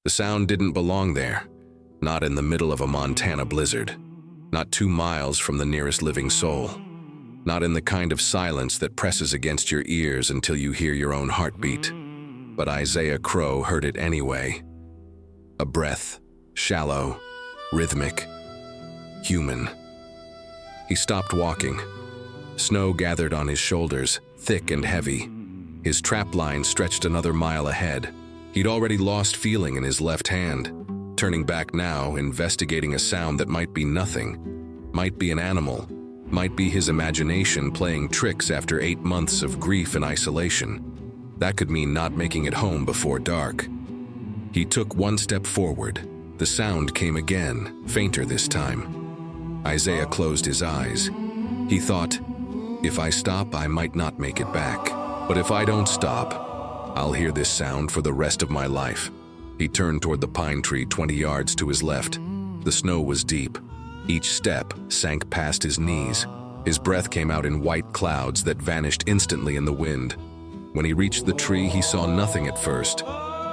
The sound didn't belong there, not in the middle of a Montana blizzard, not 2 miles from the nearest living soul, not in the kind of silence that presses against your ears until you hear your own heartbeat. But Isaiah Crowe heard it anyway. A breath, shallow, rhythmic, human. He stopped walking. Snow gathered on his shoulders, thick and heavy. His trap line stretched another mile ahead. He'd already lost feeling in his left hand, turning back now, investigating a sound that might be nothing, might be an animal, might be his imagination playing tricks after 8 months of grief and isolation. That could mean not making it home before dark. He took 1 step forward. The sound came again, fainter this time. Isaiah closed his eyes. He thought, if I stop, I might not make it back. But if I don't stop, I'll hear this sound for the rest of my life. He turned toward the pine tree 20 yards to his left. The snow was deep. Each step sank past his knees. His breath came out in white clouds that vanished instantly in the wind. When he reached the tree, he saw nothing at first,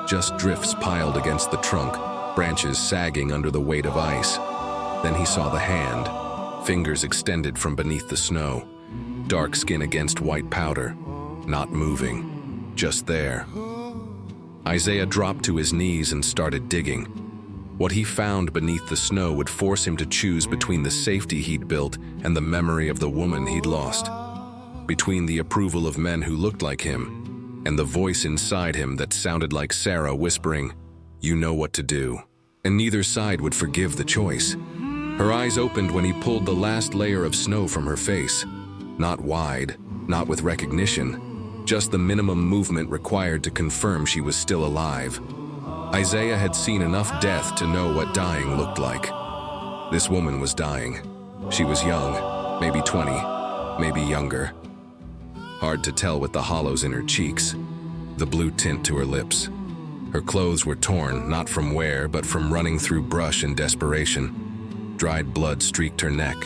just drifts piled against the trunk, branches sagging under the weight of ice. Then he saw the hand, fingers extended from beneath the snow, dark skin against white powder, not moving, just there. Isaiah dropped to his knees and started digging. What he found beneath the snow would force him to choose between the safety he'd built and the memory of the woman he'd lost, between the approval of men who looked like him and the voice inside him that sounded like Sarah whispering, "You know what to do." And neither side would forgive the choice. Her eyes opened when he pulled the last layer of snow from her face. Not wide, not with recognition, just the minimum movement required to confirm she was still alive. Isaiah had seen enough death to know what dying looked like. This woman was dying. She was young, maybe 20, maybe younger. Hard to tell with the hollows in her cheeks, the blue tint to her lips. Her clothes were torn, not from wear, but from running through brush in desperation. Dried blood streaked her neck,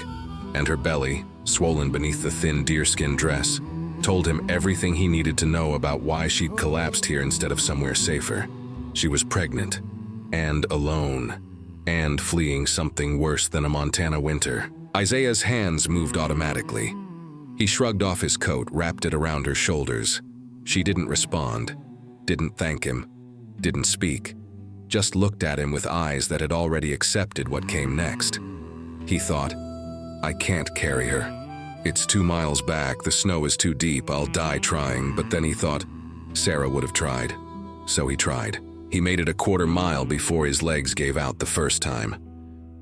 and her belly, swollen beneath the thin deerskin dress, told him everything he needed to know about why she'd collapsed here instead of somewhere safer. She was pregnant, and alone, and fleeing something worse than a Montana winter. Isaiah's hands moved automatically. He shrugged off his coat, wrapped it around her shoulders. She didn't respond, didn't thank him, didn't speak, just looked at him with eyes that had already accepted what came next. He thought, I can't carry her. It's 2 miles back, the snow is too deep, I'll die trying. But then he thought, Sarah would have tried. So he tried. He made it a 1/4 mile before his legs gave out the first time.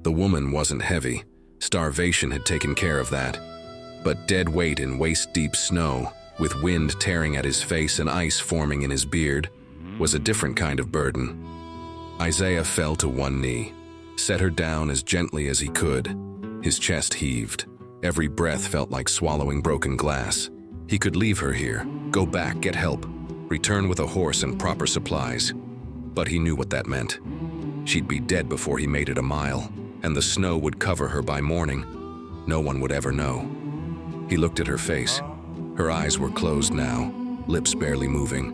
The woman wasn't heavy. Starvation had taken care of that. But dead weight in waist-deep snow, with wind tearing at his face and ice forming in his beard, was a different kind of burden. Isaiah fell to one knee, set her down as gently as he could. His chest heaved. Every breath felt like swallowing broken glass. He could leave her here, go back, get help, return with a horse and proper supplies. But he knew what that meant. She'd be dead before he made it a mile, and the snow would cover her by morning. No one would ever know. He looked at her face. Her eyes were closed now, lips barely moving.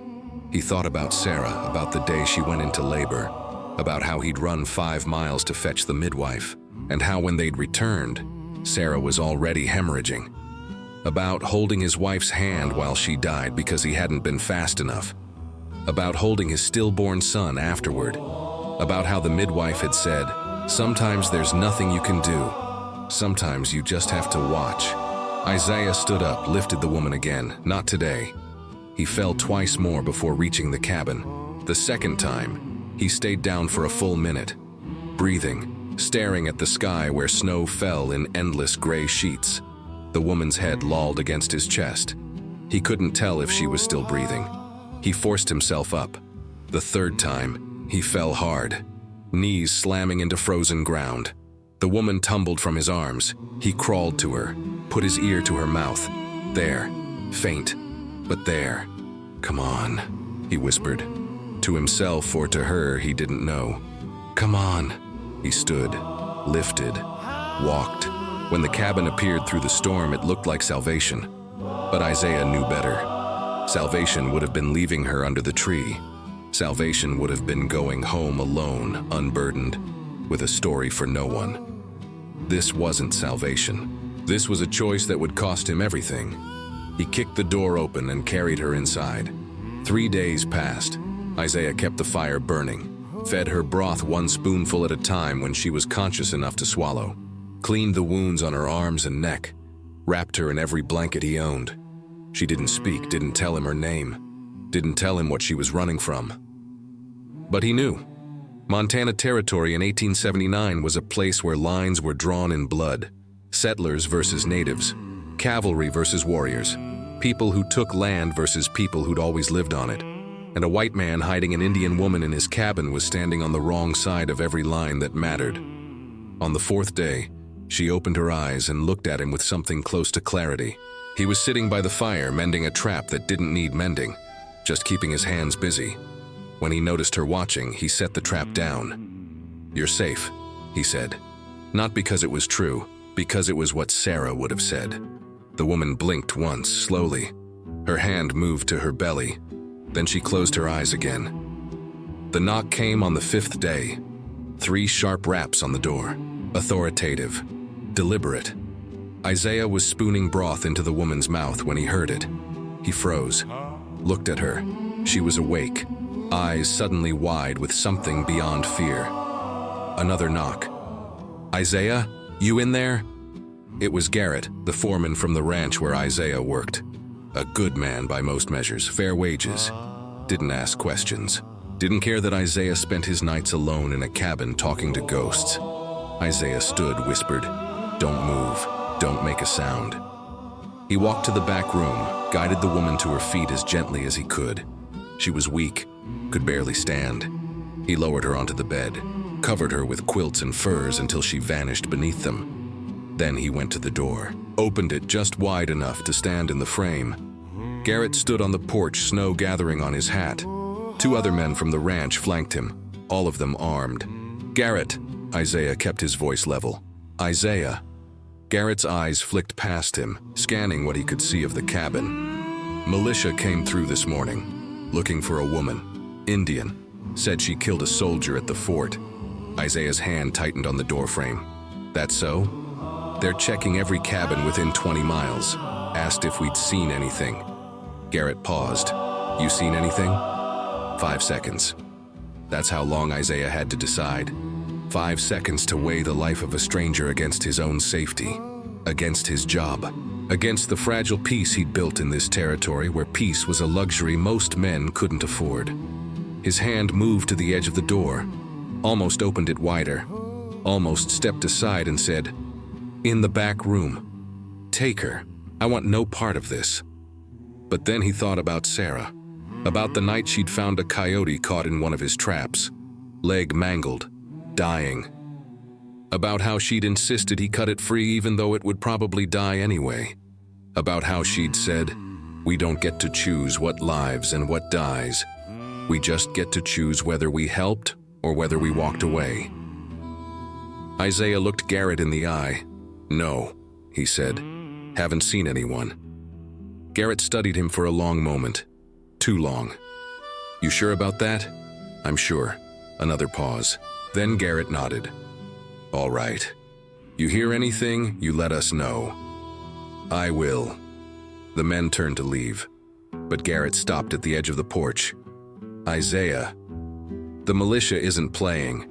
He thought about Sarah, about the day she went into labor, about how he'd run 5 miles to fetch the midwife, and how when they'd returned, Sarah was already hemorrhaging. About holding his wife's hand while she died because he hadn't been fast enough. About holding his stillborn son afterward. About how the midwife had said, sometimes there's nothing you can do. Sometimes you just have to watch. Isaiah stood up, lifted the woman again. Not today. He fell twice more before reaching the cabin. The second time, he stayed down for a full minute, breathing, staring at the sky where snow fell in endless gray sheets. The woman's head lolled against his chest. He couldn't tell if she was still breathing. He forced himself up. The third time, he fell hard, knees slamming into frozen ground. The woman tumbled from his arms. He crawled to her, put his ear to her mouth. There, faint, but there. Come on, he whispered. To himself or to her, he didn't know. Come on. He stood, lifted, walked. When the cabin appeared through the storm, it looked like salvation. But Isaiah knew better. Salvation would have been leaving her under the tree. Salvation would have been going home alone, unburdened, with a story for no one. This wasn't salvation. This was a choice that would cost him everything. He kicked the door open and carried her inside. 3 days passed. Isaiah kept the fire burning, fed her broth 1 spoonful at a time when she was conscious enough to swallow, cleaned the wounds on her arms and neck, wrapped her in every blanket he owned. She didn't speak, didn't tell him her name, didn't tell him what she was running from. But he knew. Montana Territory in 1879 was a place where lines were drawn in blood. Settlers versus natives, cavalry versus warriors, people who took land versus people who'd always lived on it. And a white man hiding an Indian woman in his cabin was standing on the wrong side of every line that mattered. On the 4th day, she opened her eyes and looked at him with something close to clarity. He was sitting by the fire mending a trap that didn't need mending, just keeping his hands busy. When he noticed her watching, he set the trap down. "You're safe," he said. Not because it was true, because it was what Sarah would have said. The woman blinked once, slowly. Her hand moved to her belly. Then she closed her eyes again. The knock came on the 5th day. 3 sharp raps on the door. Authoritative. Deliberate. Isaiah was spooning broth into the woman's mouth when he heard it. He froze. Looked at her. She was awake. Eyes suddenly wide with something beyond fear. Another knock. "Isaiah, you in there?" It was Garrett, the foreman from the ranch where Isaiah worked. A good man by most measures, fair wages. Didn't ask questions. Didn't care that Isaiah spent his nights alone in a cabin talking to ghosts. Isaiah stood, whispered, "Don't move, don't make a sound." He walked to the back room, guided the woman to her feet as gently as he could. She was weak, could barely stand. He lowered her onto the bed, covered her with quilts and furs until she vanished beneath them. Then he went to the door, opened it just wide enough to stand in the frame. Garrett stood on the porch, snow gathering on his hat. 2 other men from the ranch flanked him, all of them armed. "Garrett," Isaiah kept his voice level. "Isaiah." Garrett's eyes flicked past him, scanning what he could see of the cabin. "Militia came through this morning, looking for a woman. Indian. Said she killed a soldier at the fort." Isaiah's hand tightened on the doorframe. "That so?" "They're checking every cabin within 20 miles. Asked if we'd seen anything." Garrett paused. "You seen anything?" 5 seconds. That's how long Isaiah had to decide. 5 seconds to weigh the life of a stranger against his own safety, against his job, against the fragile peace he'd built in this territory where peace was a luxury most men couldn't afford. His hand moved to the edge of the door, almost opened it wider, almost stepped aside and said, "In the back room. Take her. I want no part of this." But then he thought about Sarah, about the night she'd found a coyote caught in one of his traps, leg mangled, dying. About how she'd insisted he cut it free even though it would probably die anyway. About how she'd said, "We don't get to choose what lives and what dies. We just get to choose whether we helped or whether we walked away." Isaiah looked Garrett in the eye. "No," he said. "Haven't seen anyone." Garrett studied him for a long moment. Too long. "You sure about that?" "I'm sure." Another pause. Then Garrett nodded. "All right. You hear anything, you let us know." "I will." The men turned to leave, but Garrett stopped at the edge of the porch. "Isaiah, the militia isn't playing.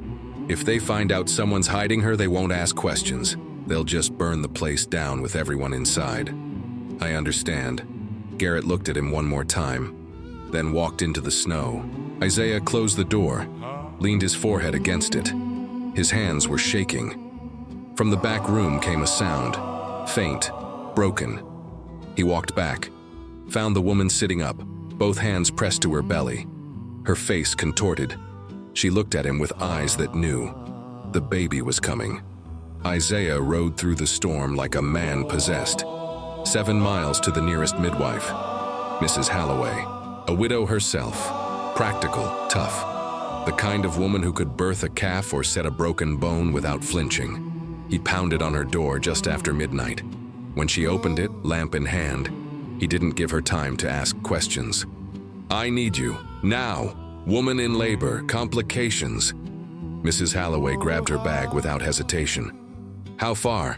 If they find out someone's hiding her, they won't ask questions. They'll just burn the place down with everyone inside." "I understand." Garrett looked at him one more time, then walked into the snow. Isaiah closed the door, leaned his forehead against it. His hands were shaking. From the back room came a sound, faint, broken. He walked back, found the woman sitting up, both hands pressed to her belly, her face contorted. She looked at him with eyes that knew. The baby was coming. Isaiah rode through the storm like a man possessed. 7 miles to the nearest midwife, Mrs. Halloway, a widow herself, practical, tough, the kind of woman who could birth a calf or set a broken bone without flinching. He pounded on her door just after midnight. When she opened it, lamp in hand, he didn't give her time to ask questions. "I need you, now." Woman in labor, complications. Mrs. Holloway grabbed her bag without hesitation. How far?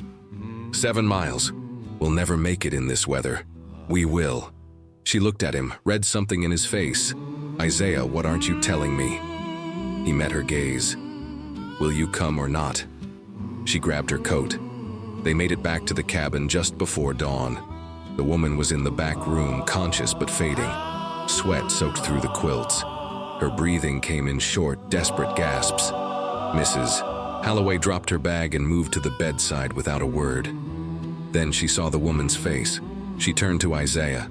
7 miles. We'll never make it in this weather. We will. She looked at him, read something in his face. Isaiah, what aren't you telling me? He met her gaze. Will you come or not? She grabbed her coat. They made it back to the cabin just before dawn. The woman was in the back room, conscious but fading. Sweat soaked through the quilts. Her breathing came in short, desperate gasps. Mrs. Holloway dropped her bag and moved to the bedside without a word. Then she saw the woman's face. She turned to Isaiah.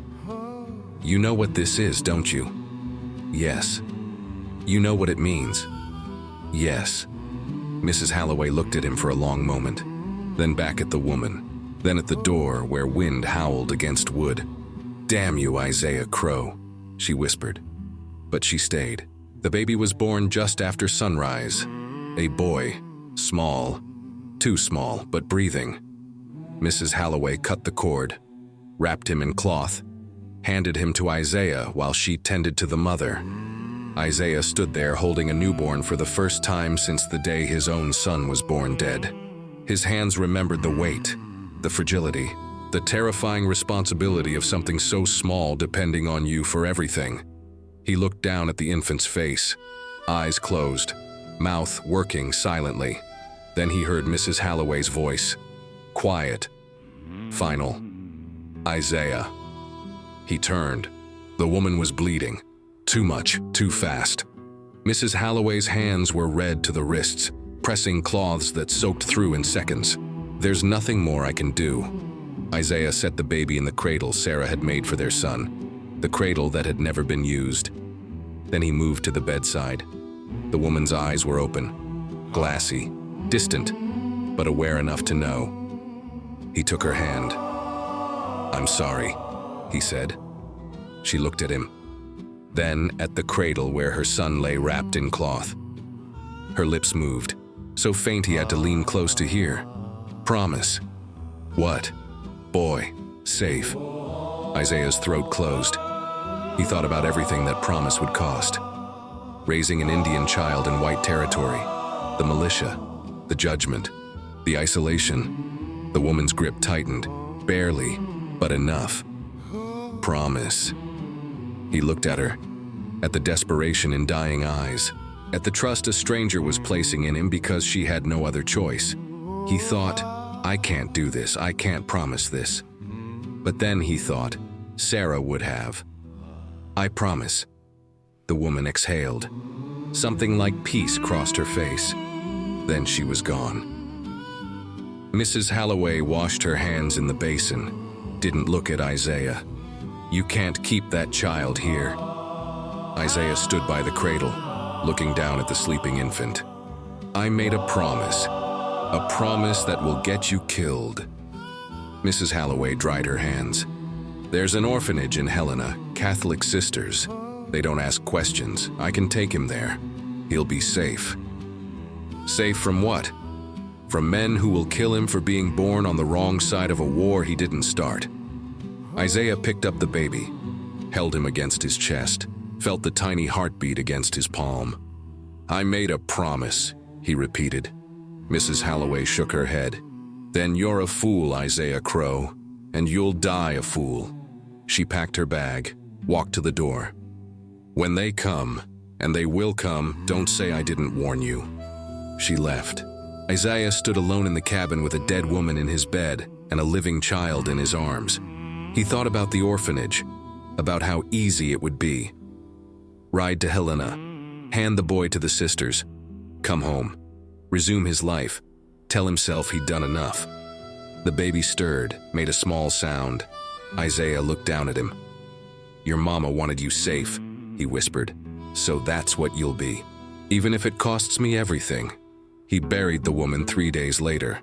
You know what this is, don't you? Yes. You know what it means? Yes. Mrs. Holloway looked at him for a long moment, then back at the woman, then at the door where wind howled against wood. Damn you, Isaiah Crowe, she whispered. But she stayed. The baby was born just after sunrise. A boy, small, too small, but breathing. Mrs. Holloway cut the cord, wrapped him in cloth, handed him to Isaiah while she tended to the mother. Isaiah stood there holding a newborn for the first time since the day his own son was born dead. His hands remembered the weight, the fragility, the terrifying responsibility of something so small depending on you for everything. He looked down at the infant's face, eyes closed, mouth working silently. Then he heard Mrs. Holloway's voice, quiet, final. Isaiah. He turned. The woman was bleeding. Too much, too fast. Mrs. Holloway's hands were red to the wrists, pressing cloths that soaked through in seconds. There's nothing more I can do. Isaiah set the baby in the cradle Sarah had made for their son, the cradle that had never been used. Then he moved to the bedside. The woman's eyes were open, glassy, distant, but aware enough to know. He took her hand. I'm sorry, he said. She looked at him, then at the cradle where her son lay wrapped in cloth. Her lips moved, so faint he had to lean close to hear. Promise. What? Boy, safe. Isaiah's throat closed. He thought about everything that promise would cost. Raising an Indian child in white territory, the militia, the judgment, the isolation. The woman's grip tightened, barely, but enough. Promise. He looked at her, at the desperation in dying eyes, at the trust a stranger was placing in him because she had no other choice. He thought, I can't do this, I can't promise this. But then he thought, Sarah would have. I promise. The woman exhaled. Something like peace crossed her face. Then she was gone. Mrs. Holloway washed her hands in the basin, didn't look at Isaiah. You can't keep that child here. Isaiah stood by the cradle, looking down at the sleeping infant. I made a promise that will get you killed. Mrs. Holloway dried her hands. There's an orphanage in Helena, Catholic sisters. They don't ask questions. I can take him there. He'll be safe. Safe from what? From men who will kill him for being born on the wrong side of a war he didn't start. Isaiah picked up the baby, held him against his chest, felt the tiny heartbeat against his palm. I made a promise, he repeated. Mrs. Holloway shook her head. Then you're a fool, Isaiah Crowe, and you'll die a fool. She packed her bag, walked to the door. When they come, and they will come, don't say I didn't warn you. She left. Isaiah stood alone in the cabin with a dead woman in his bed and a living child in his arms. He thought about the orphanage, about how easy it would be. Ride to Helena, hand the boy to the sisters, come home, resume his life, tell himself he'd done enough. The baby stirred, made a small sound. Isaiah looked down at him. Your mama wanted you safe, he whispered, so that's what you'll be, even if it costs me everything. He buried the woman 3 days later.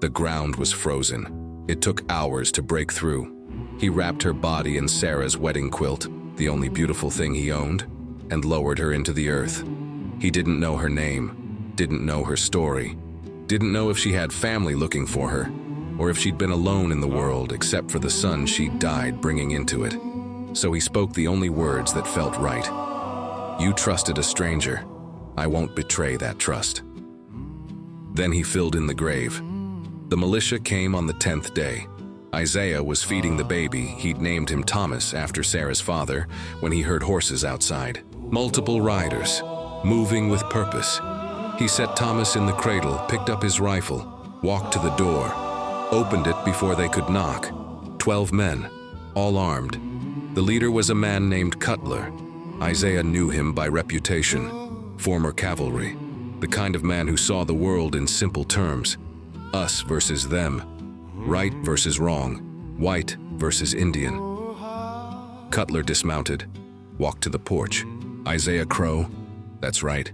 The ground was frozen. It took hours to break through. He wrapped her body in Sarah's wedding quilt, the only beautiful thing he owned, and lowered her into the earth. He didn't know her name, didn't know her story, didn't know if she had family looking for her, or if she'd been alone in the world except for the son she'd died bringing into it. So he spoke the only words that felt right. You trusted a stranger. I won't betray that trust." Then he filled in the grave. The militia came on the 10th day. Isaiah was feeding the baby. He'd named him Thomas after Sarah's father when he heard horses outside. Multiple riders, moving with purpose. He set Thomas in the cradle, picked up his rifle, walked to the door, opened it before they could knock. 12 men, all armed. The leader was a man named Cutler. Isaiah knew him by reputation. Former cavalry, the kind of man who saw the world in simple terms. Us versus them. Right versus wrong. White versus Indian. Cutler dismounted, walked to the porch. "Isaiah Crowe?" "That's right.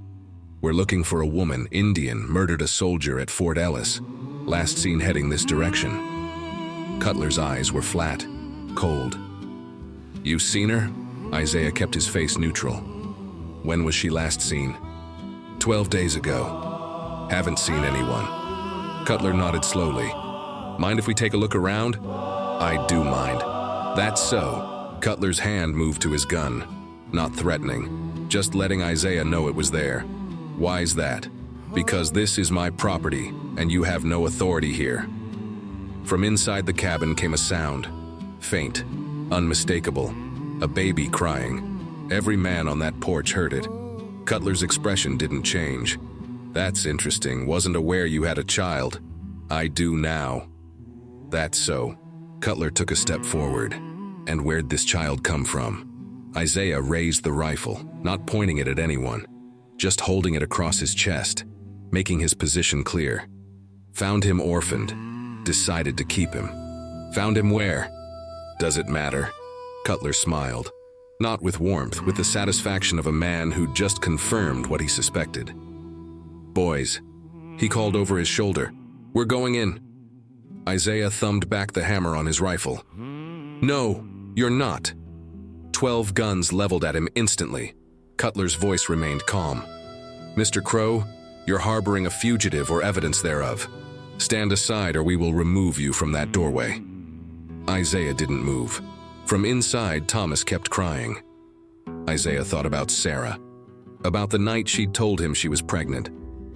We're looking for a woman, Indian, murdered a soldier at Fort Ellis. Last seen heading this direction." Cutler's eyes were flat, cold. "You seen her?" Isaiah kept his face neutral. "When was she last seen?" 12 days ago. "Haven't seen anyone." Cutler nodded slowly. "Mind if we take a look around?" "I do mind." "That's so." Cutler's hand moved to his gun, not threatening, just letting Isaiah know it was there. "Why's that?" "Because this is my property, and you have no authority here." From inside the cabin came a sound, faint, unmistakable, a baby crying. Every man on that porch heard it. Cutler's expression didn't change. "That's interesting. Wasn't aware you had a child." "I do now." "That's so." Cutler took a step forward. "And where'd this child come from?" Isaiah raised the rifle, not pointing it at anyone, just holding it across his chest, making his position clear. "Found him orphaned. Decided to keep him." "Found him where?" "Does it matter?" Cutler smiled, not with warmth, with the satisfaction of a man who'd just confirmed what he suspected. "Boys," he called over his shoulder, "we're going in." Isaiah thumbed back the hammer on his rifle. "No, you're not." 12 guns leveled at him instantly. Cutler's voice remained calm. "Mr. Crowe, you're harboring a fugitive or evidence thereof. Stand aside or we will remove you from that doorway." Isaiah didn't move. From inside, Thomas kept crying. Isaiah thought about Sarah, about the night she'd told him she was pregnant,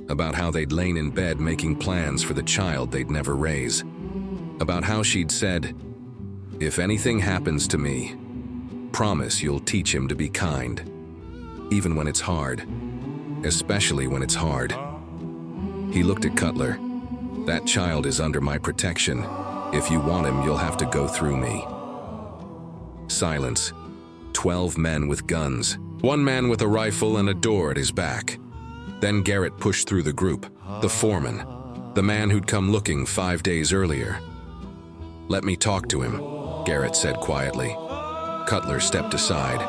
about how they'd lain in bed making plans for the child they'd never raise, about how she'd said, "If anything happens to me, promise you'll teach him to be kind, even when it's hard, especially when it's hard." He looked at Cutler. "That child is under my protection. If you want him, you'll have to go through me." Silence. 12 men with guns. One man with a rifle and a door at his back. Then Garrett pushed through the group, the foreman, the man who'd come looking 5 days earlier. "Let me talk to him," Garrett said quietly. Cutler stepped aside.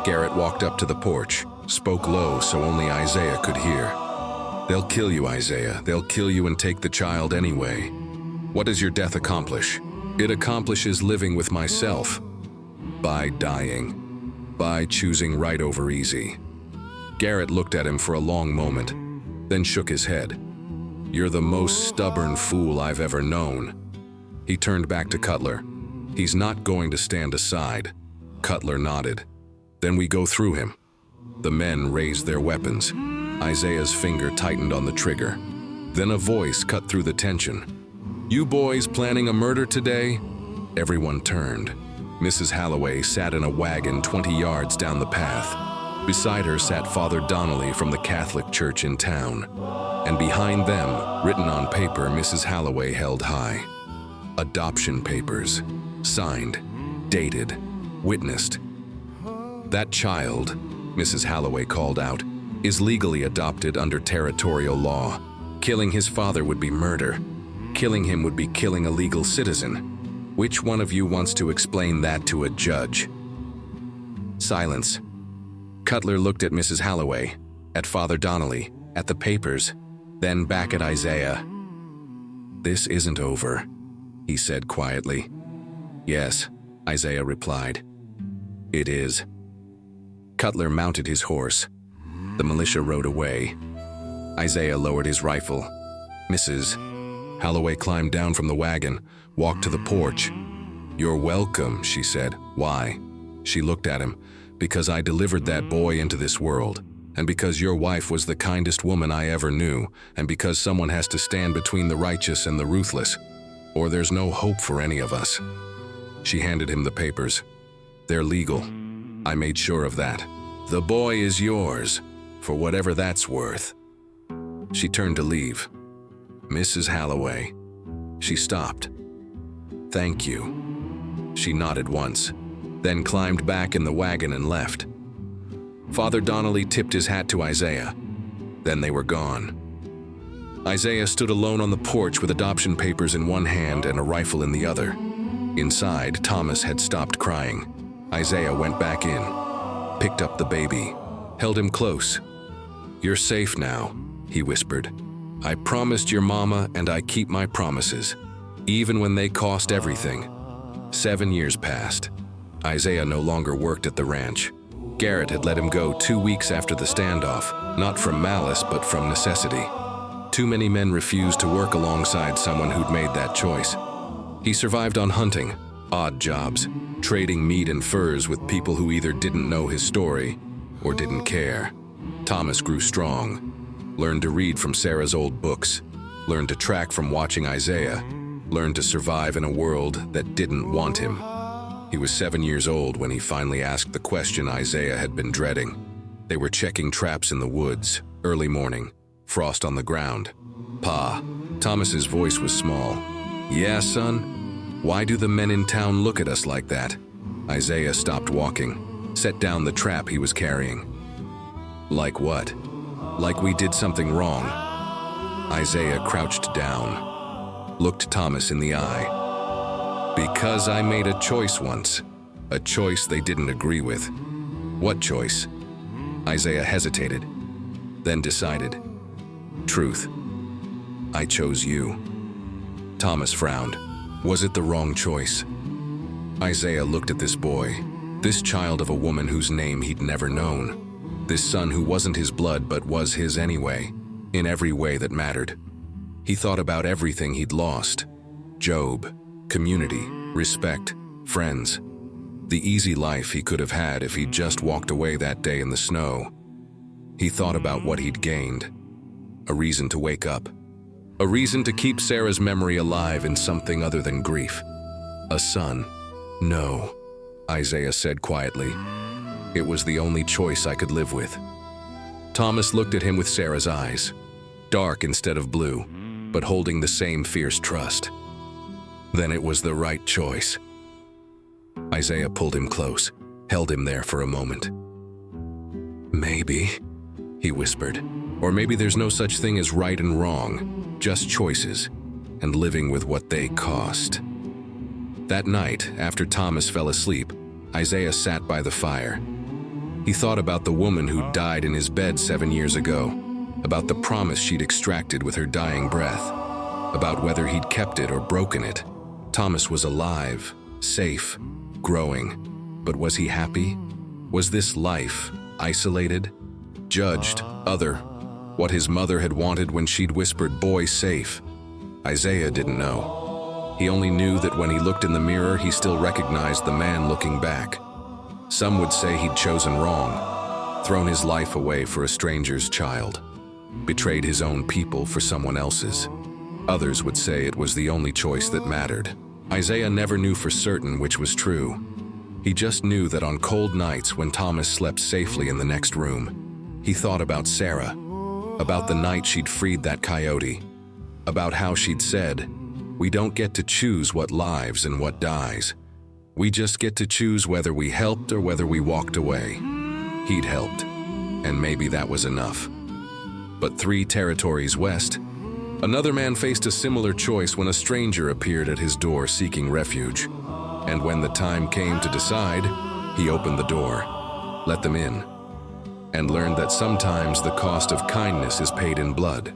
Garrett walked up to the porch, spoke low so only Isaiah could hear. "They'll kill you, Isaiah. They'll kill you and take the child anyway. What does your death accomplish?" "It accomplishes living with myself. By dying. By choosing right over easy." Garrett looked at him for a long moment, then shook his head. "You're the most stubborn fool I've ever known." He turned back to Cutler. "He's not going to stand aside." Cutler nodded. "Then we go through him." The men raised their weapons. Isaiah's finger tightened on the trigger. Then a voice cut through the tension. "You boys planning a murder today?" Everyone turned. Mrs. Halloway sat in a wagon 20 yards down the path. Beside her sat Father Donnelly from the Catholic church in town. And behind them, written on paper Mrs. Halloway held high. Adoption papers. Signed. Dated. Witnessed. "That child," Mrs. Halloway called out, "is legally adopted under territorial law. Killing his father would be murder. Killing him would be killing a legal citizen. Which one of you wants to explain that to a judge?" Silence. Cutler looked at Mrs. Halloway, at Father Donnelly, at the papers, then back at Isaiah. "This isn't over," he said quietly. "Yes," Isaiah replied. "It is." Cutler mounted his horse. The militia rode away. Isaiah lowered his rifle. "Mrs. Halloway climbed down from the wagon, walked to the porch. "You're welcome," she said. "Why?" She looked at him. because I delivered that boy into this world, and because your wife was the kindest woman I ever knew, and because someone has to stand between the righteous and the ruthless, or there's no hope for any of us." She handed him the papers. "They're legal. I made sure of that. The boy is yours, for whatever that's worth." She turned to leave. "Mrs. Halloway." She stopped. "Thank you." She nodded once, then climbed back in the wagon and left. Father Donnelly tipped his hat to Isaiah. Then they were gone. Isaiah stood alone on the porch with adoption papers in one hand and a rifle in the other. Inside, Thomas had stopped crying. Isaiah went back in, picked up the baby, held him close. "You're safe now," he whispered. "I promised your mama, and I keep my promises, even when they cost everything." 7 years passed. Isaiah no longer worked at the ranch. Garrett had let him go 2 weeks after the standoff, not from malice but from necessity. Too many men refused to work alongside someone who'd made that choice. He survived on hunting, odd jobs, trading meat and furs with people who either didn't know his story or didn't care. Thomas grew strong, learned to read from Sarah's old books, learned to track from watching Isaiah, learned to survive in a world that didn't want him. He was 7 years old when he finally asked the question Isaiah had been dreading. They were checking traps in the woods, early morning, frost on the ground. "Pa," Thomas's voice was small. "Yeah, son? Why do the men in town look at us like that?" Isaiah stopped walking, set down the trap he was carrying. "Like what? Like we did something wrong?" Isaiah crouched down, looked Thomas in the eye. "Because I made a choice once, a choice they didn't agree with." "What choice?" Isaiah hesitated, then decided. "Truth. I chose you." Thomas frowned. Was it the wrong choice? Isaiah looked at this boy, this child of a woman whose name he'd never known, this son who wasn't his blood but was his anyway, in every way that mattered. He thought about everything he'd lost: Job, community, respect, friends, the easy life he could have had if he'd just walked away that day in the snow. He thought about what he'd gained: a reason to wake up, a reason to keep Sarah's memory alive in something other than grief. A son. "No," Isaiah said quietly. "It was the only choice I could live with." Thomas looked at him with Sarah's eyes, dark instead of blue, but holding the same fierce trust. Then it was the right choice. Isaiah pulled him close, held him there for a moment. "Maybe," he whispered, "or maybe there's no such thing as right and wrong, just choices, and living with what they cost." That night, after Thomas fell asleep, Isaiah sat by the fire. He thought about the woman who died in his bed 7 years ago, about the promise she'd extracted with her dying breath, about whether he'd kept it or broken it. Thomas was alive, safe, growing, but was he happy? Was this life isolated, judged, other, what his mother had wanted when she'd whispered, "Boy, safe"? Isaiah didn't know. He only knew that when he looked in the mirror, he still recognized the man looking back. Some would say he'd chosen wrong, thrown his life away for a stranger's child, betrayed his own people for someone else's. Others would say it was the only choice that mattered. Isaiah never knew for certain which was true. He just knew that on cold nights when Thomas slept safely in the next room, he thought about Sarah, about the night she'd freed that coyote, about how she'd said, "We don't get to choose what lives and what dies. We just get to choose whether we helped or whether we walked away." He'd helped, and maybe that was enough. But 3 territories west, another man faced a similar choice when a stranger appeared at his door seeking refuge. And when the time came to decide, he opened the door, let them in, and learned that sometimes the cost of kindness is paid in blood.